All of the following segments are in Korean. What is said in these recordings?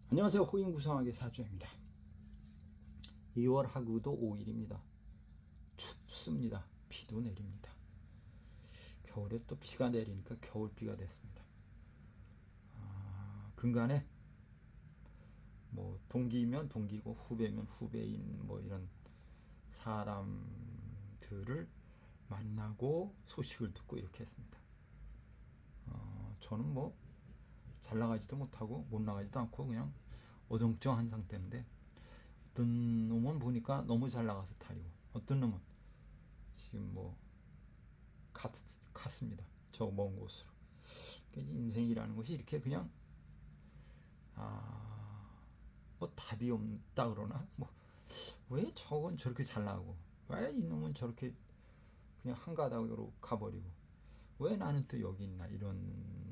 안녕하세요. 호인구성학의 사주입니다. 2월 하구도 5일입니다. 춥습니다. 비도 내립니다. 겨울에 또 비가 내리니까 겨울비가 됐습니다. 근간에 뭐 동기면 동기고 후배면 후배인 뭐 이런 사람들을 만나고 소식을 듣고 이렇게 했습니다. 저는 뭐 잘 나가지도 못하고 못 나가지도 않고 그냥 어정쩡한 상태인데, 어떤 놈은 보니까 너무 잘 나가서 탈이고 어떤 놈은 지금 뭐 갔습니다. 저 먼 곳으로. 인생이라는 것이 이렇게 그냥 뭐 답이 없다 그러나, 뭐 왜 저건 저렇게 잘 나가고 왜 이놈은 저렇게 그냥 한가닥으로 가버리고 왜 나는 또 여기 있나, 이런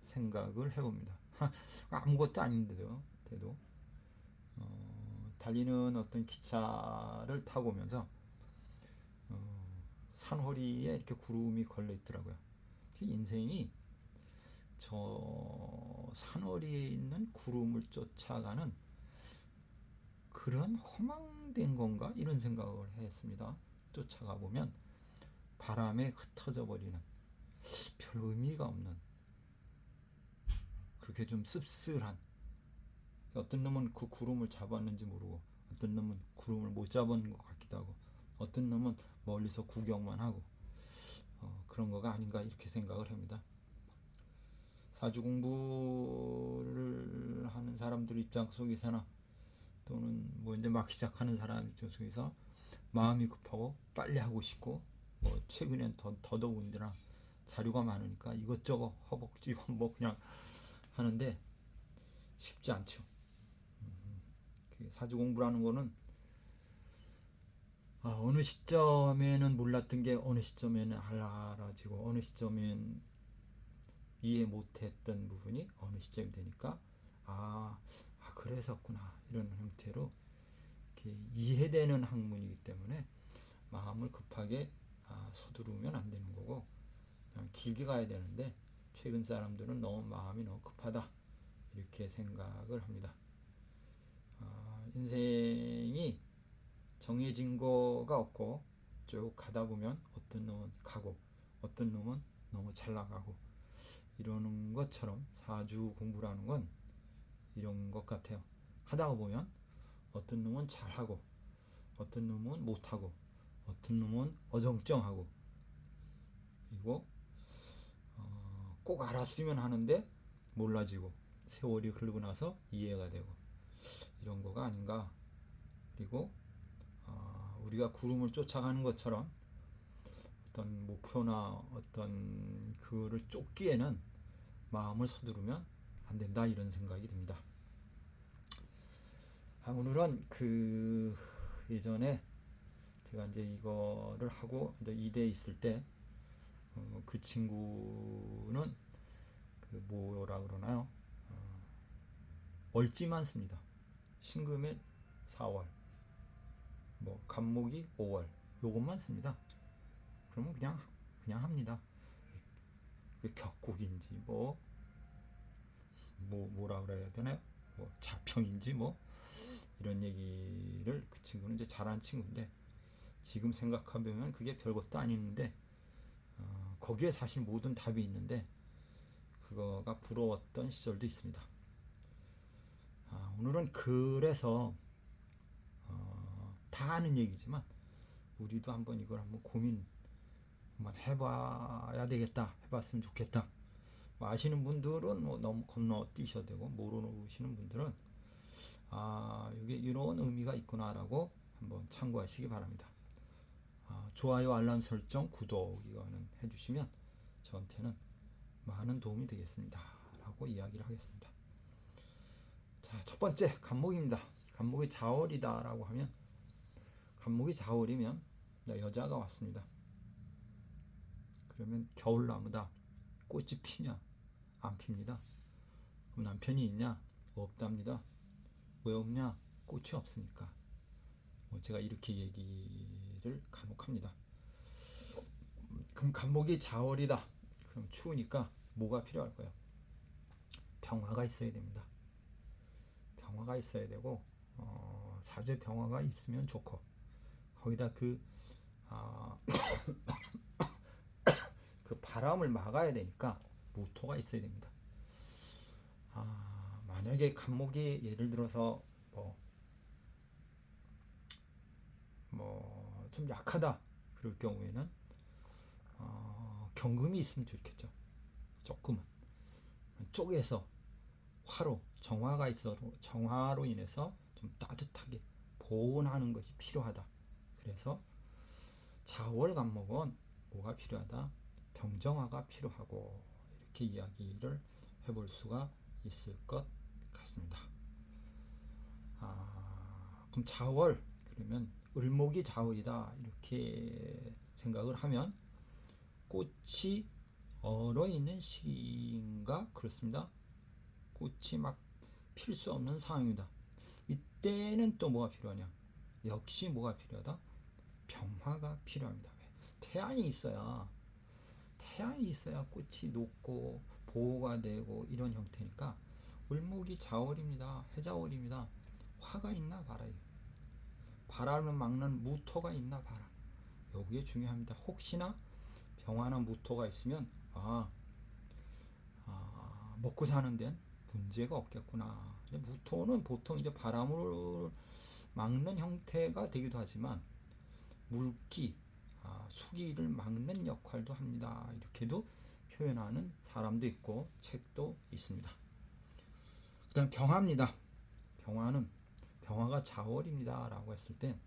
생각을 해봅니다. 아무것도 아닌데도 달리는 어떤 기차를 타고 오면서 산허리에 이렇게 구름이 걸려 있더라고요. 인생이 저 산허리에 있는 구름을 쫓아가는 그런 허망된 건가, 이런 생각을 했습니다. 쫓아가 보면 바람에 흩어져 버리는 별 의미가 없는, 그렇게 좀 씁쓸한, 어떤 놈은 그 구름을 잡았는지 모르고 어떤 놈은 구름을 못 잡은 것 같기도 하고 어떤 놈은 멀리서 구경만 하고 그런 거가 아닌가, 이렇게 생각을 합니다. 사주 공부를 하는 사람들 입장 속에서나, 또는 뭐 이제 막 시작하는 사람 입장 속에서 마음이 급하고 빨리 하고 싶고, 뭐 최근엔 더더군다나 자료가 많으니까 이것저것 허벅지 뭐 그냥 하는데 쉽지 않죠. 사주 공부라는 거는 어느 시점에는 몰랐던 게 어느 시점에는 알아지고, 어느 시점엔 이해 못했던 부분이 어느 시점이 되니까 그래서구나, 이런 형태로 이렇게 이해되는 학문이기 때문에 마음을 급하게 서두르면 안 되는 거고, 그냥 길게 가야 되는데 최근 사람들은 마음이 너무 급하다, 이렇게 생각을 합니다. 인생이 정해진 거가 없고 쭉 가다 보면 어떤 놈은 가고 어떤 놈은 너무 잘 나가고, 이러는 것처럼 사주 공부라는 건 이런 것 같아요. 하다가 보면 어떤 놈은 잘하고 어떤 놈은 못하고 어떤 놈은 어정쩡하고, 그리고 꼭 알았으면 하는데 몰라지고 세월이 흐르고 나서 이해가 되고, 이런 거가 아닌가. 그리고 우리가 구름을 쫓아가는 것처럼 어떤 목표나 어떤 그를 쫓기에는 마음을 서두르면 안 된다, 이런 생각이 듭니다. 오늘은 예전에 제가 이제 이거를 하고 이제 이대에 있을 때 그 친구는 뭐라 그러나요? 월지만 씁니다. 신금에 4월, 뭐 간목이 5월, 요것만 씁니다. 그러면 그냥 합니다. 격국인지 뭐라 그래야 되나요? 뭐 자평인지 뭐 이런 얘기를, 그 친구는 이제 잘하는 친구인데 지금 생각하면 그게 별것도 아닌데 거기에 사실 모든 답이 있는데 그거가 부러웠던 시절도 있습니다. 오늘은 그래서 다 아는 얘기지만 우리도 한번 이걸 한번 고민 한번 해봐야 되겠다, 해봤으면 좋겠다. 뭐 아시는 분들은 뭐 너무 건너뛰셔도 되고, 모르시는 분들은 이게 이런 의미가 있구나라고 한번 참고하시기 바랍니다. 좋아요, 알람 설정, 구독 이거는 해주시면 저한테는 많은 도움이 되겠습니다 라고 이야기를 하겠습니다. 자, 첫 번째 간목입니다. 간목이 자월이다 라고 하면, 간목이 자월이면 여자가 왔습니다. 그러면 겨울나무다. 꽃이 피냐? 안 핍니다. 그럼 남편이 있냐? 없답니다. 왜 없냐? 꽃이 없으니까. 제가 이렇게 얘기를 간혹합니다. 그럼 간목이 자월이다. 그럼 추우니까 뭐가 필요할까요? 평화가 있어야 됩니다. 병화가 있어야 되고 사주에 병화가 있으면 좋고 거기다 아, 그 바람을 막아야 되니까 무토가 있어야 됩니다. 만약에 간목이 예를 들어서 좀 약하다 그럴 경우에는 경금이 있으면 좋겠죠. 조금은 쪼개서 정화가 있어 정화로 인해서 좀 따뜻하게 보온하는 것이 필요하다. 그래서 자월 간목은 뭐가 필요하다? 병정화가 필요하고 이렇게 이야기를 해볼 수가 있을 것 같습니다. 그럼 자월 그러면 을목이 자월이다 이렇게 생각을 하면 꽃이 얼어 있는 시기인가 그렇습니다. 꽃이 막 필 수 없는 상황입니다. 이때는 또 뭐가 필요하냐? 역시 뭐가 필요하다? 병화가 필요합니다. 태양이 있어야 꽃이 녹고 보호가 되고 이런 형태니까 을목이 자월입니다. 해자월입니다. 화가 있나 봐라. 바람을 막는 무토가 있나 봐라. 여기에 중요합니다. 혹시나 병화나 무토가 있으면 먹고 사는 데는 문제가 없겠구나. 근데 무토는 보통 이제 바람을 막는 형태가 되기도 하지만 물기, 수기를 막는 역할도 합니다. 이렇게도 표현하는 사람도 있고 책도 있습니다. 그 다음 병화입니다. 병화가 자월입니다 라고 했을 때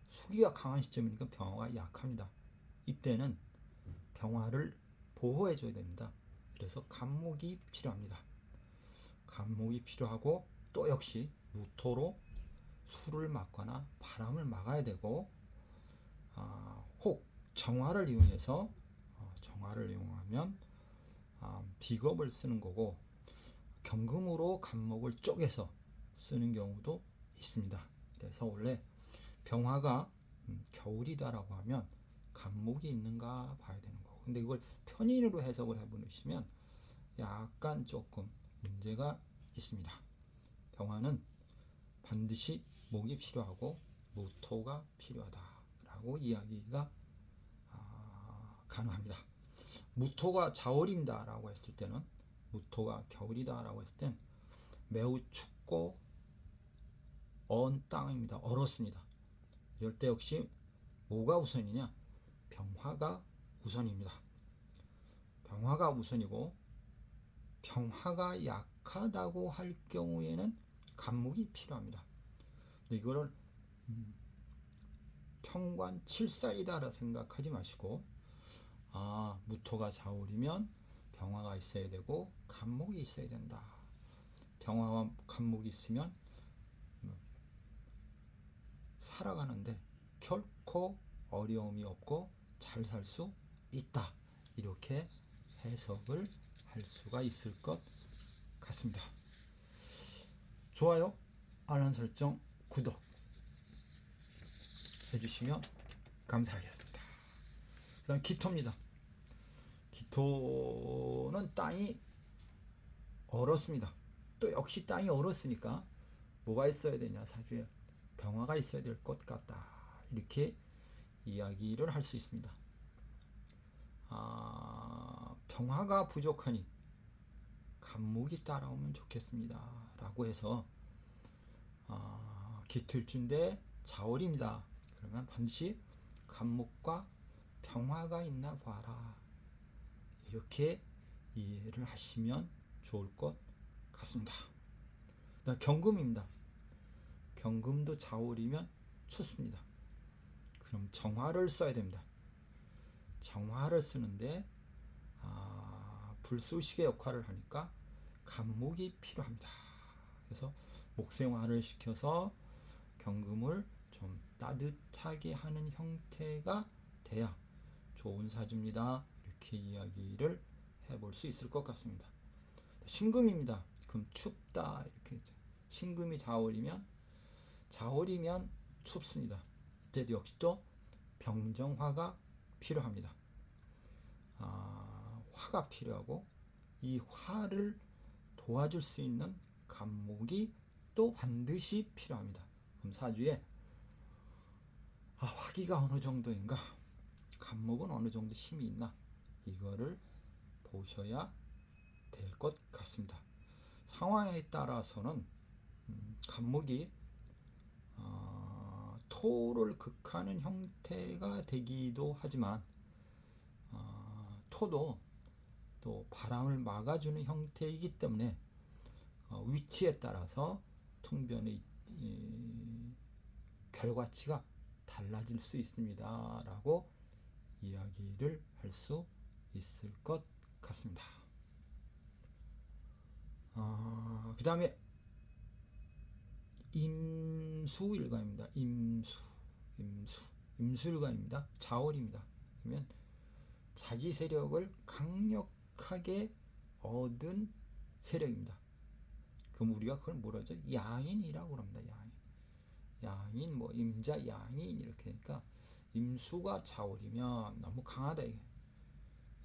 수기가 강한 시점이니까 병화가 약합니다. 이때는 병화를 보호해 줘야 됩니다. 그래서 간목이 필요합니다. 간목이 필요하고 또 역시 무토로 수를 막거나 바람을 막아야 되고 혹 정화를 이용하면 비겁을 쓰는 거고 경금으로 간목을 쪼개서 쓰는 경우도 있습니다. 그래서 원래 병화가 겨울이다라고 하면 간목이 있는가 봐야 되는 거고 근데 이걸 편인으로 해석을 해보시면 약간 조금 문제가 있습니다. 병화는 반드시 목이 필요하고 무토가 필요하다라고 이야기가 가능합니다. 무토가 자월입니다 라고 했을 때는 무토가 겨울이다 라고 했을 땐 매우 춥고 언 땅입니다. 얼었습니다. 이럴 때 역시 뭐가 우선이냐? 병화가 우선입니다. 병화가 우선이고 병화가 약하다고 할 경우에는 간목이 필요합니다. 근데 이거를 평관칠살이다 생각하지 마시고 무토가 자월이면 병화가 있어야 되고 간목이 있어야 된다. 병화와 간목이 있으면 살아가는데 결코 어려움이 없고 잘 살 수 있다. 이렇게 해석을 할 수가 있을 것 같습니다. 좋아요, 알람 설정, 구독 해주시면 감사하겠습니다. 그 다음 기토입니다. 기토는 땅이 얼었습니다. 또 역시 땅이 얼었으니까 뭐가 있어야 되냐? 사주에 병화가 있어야 될 것 같다. 이렇게 이야기를 할 수 있습니다. 병화가 부족하니 간목이 따라오면 좋겠습니다 라고 해서 기토일주인데 자월입니다. 그러면 반드시 간목과 병화가 있나 봐라. 이렇게 이해를 하시면 좋을 것 같습니다. 경금입니다. 경금도 자월이면 춥습니다. 그럼 정화를 써야 됩니다. 정화를 쓰는데 불쏘시개 역할을 하니까 간목이 필요합니다. 그래서 목생화를 시켜서 경금을 좀 따뜻하게 하는 형태가 돼야 좋은 사주입니다. 이렇게 이야기를 해볼 수 있을 것 같습니다. 신금입니다. 그럼 춥다 이렇게 신금이 자월이면 춥습니다. 이때도 역시 또 병정화가 필요합니다. 화가 필요하고 이 화를 도와줄 수 있는 간목이 또 반드시 필요합니다. 그럼 사주에 화기가 어느 정도인가, 간목은 어느 정도 힘이 있나, 이거를 보셔야 될 것 같습니다. 상황에 따라서는 간목이 토를 극하는 형태가 되기도 하지만 토도 또 바람을 막아주는 형태이기 때문에 위치에 따라서 통변의 결과치가 달라질 수 있습니다 라고 이야기를 할 수 있을 것 같습니다. 그 다음에 임수일간입니다. 임수일간입니다. 자월입니다. 그러면 자기 세력을 강력하게 얻은 세력입니다. 그럼 우리가 그걸 뭐라 하죠? 양인이라고 합니다. 양인, 뭐 임자 양인 이렇게 되니까 임수가 자월이면 너무 강하다 이게.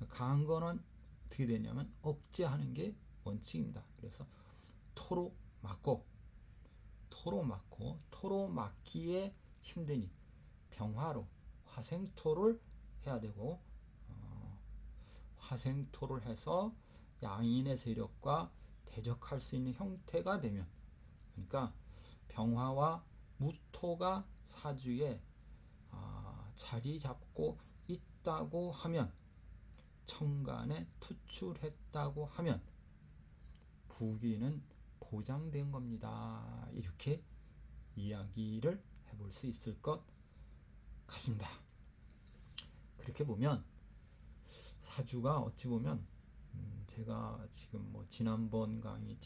강한 거는 어떻게 되냐면 억제하는 게 원칙입니다. 그래서 토로 막고 토로 막기에 힘드니 병화로 화생토를 해야 되고, 화생토를 해서 양인의 세력과 대적할 수 있는 형태가 되면, 그러니까 병화와 무토가 사주에 자리 잡고 있다고 하면, 천간에 투출했다고 하면 부귀는 보장된 겁니다. 이렇게 이야기를 해볼 수 있을 것 같습니다. 그렇게 보면 사주가 어찌 보면 제가 지금 뭐 지난번 강의,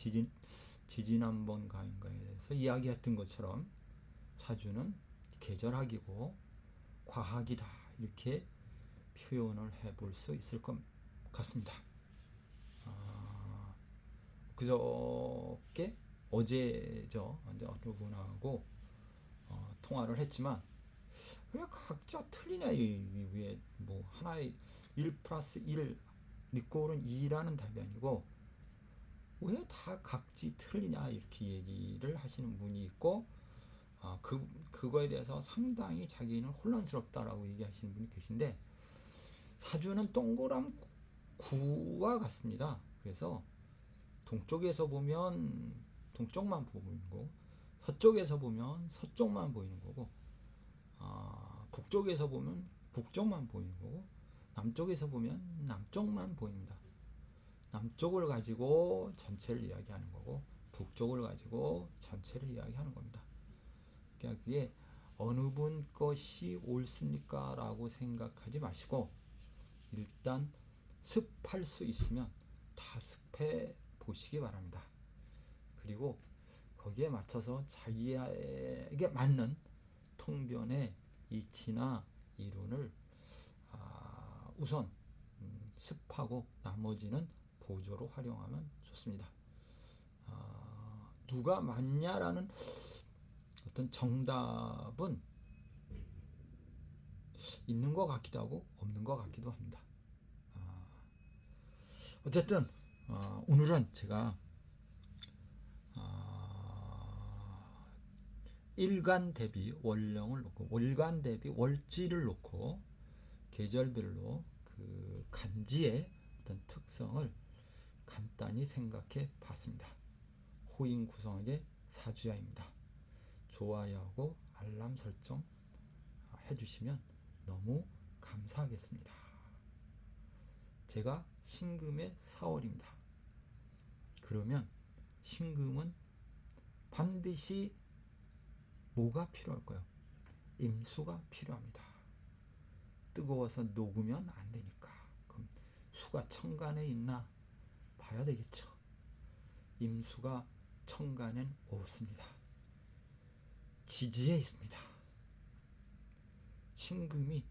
지지난번 강의에서 이야기했던 것처럼 사주는 계절학이고 과학이다 이렇게 표현을 해볼 수 있을 것 같습니다. 그저께 어제죠. 어느 분하고 통화를 했지만 왜 각자 틀리냐, 왜 뭐 하나의 1 플러스 1 니꼴은 2라는 답이 아니고 왜 다 각지 틀리냐 이렇게 얘기를 하시는 분이 있고, 그거에 대해서 상당히 자기는 혼란스럽다라고 얘기하시는 분이 계신데, 사주는 동그란 구와 같습니다. 그래서 동쪽에서 보면 동쪽만 보이는 거고, 서쪽에서 보면 서쪽만 보이는 거고, 북쪽에서 보면 북쪽만 보이는 거고, 남쪽에서 보면 남쪽만 보입니다. 남쪽을 가지고 전체를 이야기하는 거고, 북쪽을 가지고 전체를 이야기하는 겁니다. 그러니까 그게 어느 분 것이 옳습니까? 라고 생각하지 마시고, 일단 습할 수 있으면 다 습해 보시기 바랍니다. 그리고 거기에 맞춰서 자기에게 맞는 통변의 이치나 이론을 우선 습하고 나머지는 보조로 활용하면 좋습니다. 누가 맞냐라는 어떤 정답은 있는 것 같기도 하고 없는 것 같기도 합니다. 어쨌든 오늘은 제가 일간 대비 월령을 놓고, 월간 대비 월지를 놓고 계절별로 그 간지의 어떤 특성을 간단히 생각해 봤습니다. 호인 구성학의 사주야입니다. 좋아요하고 알람 설정 해주시면 너무 감사하겠습니다. 제가 신금의 4월입니다. 그러면 신금은 반드시 뭐가 필요할까요? 임수가 필요합니다. 뜨거워서 녹으면 안 되니까. 그럼 수가 천간에 있나 봐야 되겠죠. 임수가 천간엔 없습니다. 지지에 있습니다. 신금이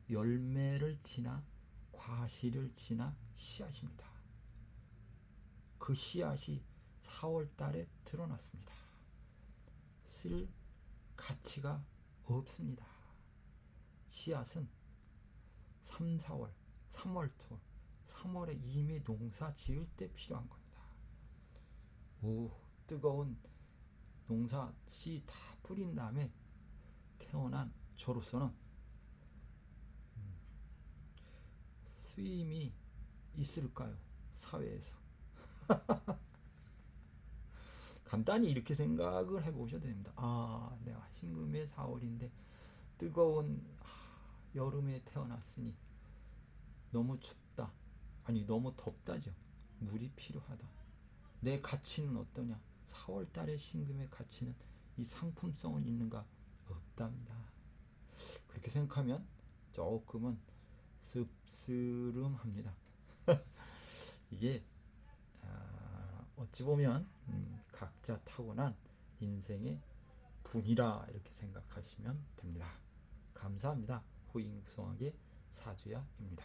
열매를 지나 과실을 지나 씨앗입니다. 그 씨앗이 4월 달에 드러났습니다. 쓸 가치가 없습니다. 씨앗은 3, 4월, 3월 초 3월에 이미 농사 지을 때 필요한 겁니다. 뜨거운 농사 씨 다 뿌린 다음에 태어난 저로서는 쓰임이 있을까요? 사회에서. 간단히 이렇게 생각을 해보셔도 됩니다. 내가 신금의 4월인데 뜨거운 여름에 태어났으니 너무 춥다. 아니 너무 덥다죠. 물이 필요하다. 내 가치는 어떠냐? 4월 달에 신금의 가치는 이 상품성은 있는가? 없답니다. 그렇게 생각하면 조금은 씁쓸합니다. 이게 어찌 보면 각자 타고난 인생의 분이라 이렇게 생각하시면 됩니다. 감사합니다. 호잉성학의 사주야입니다.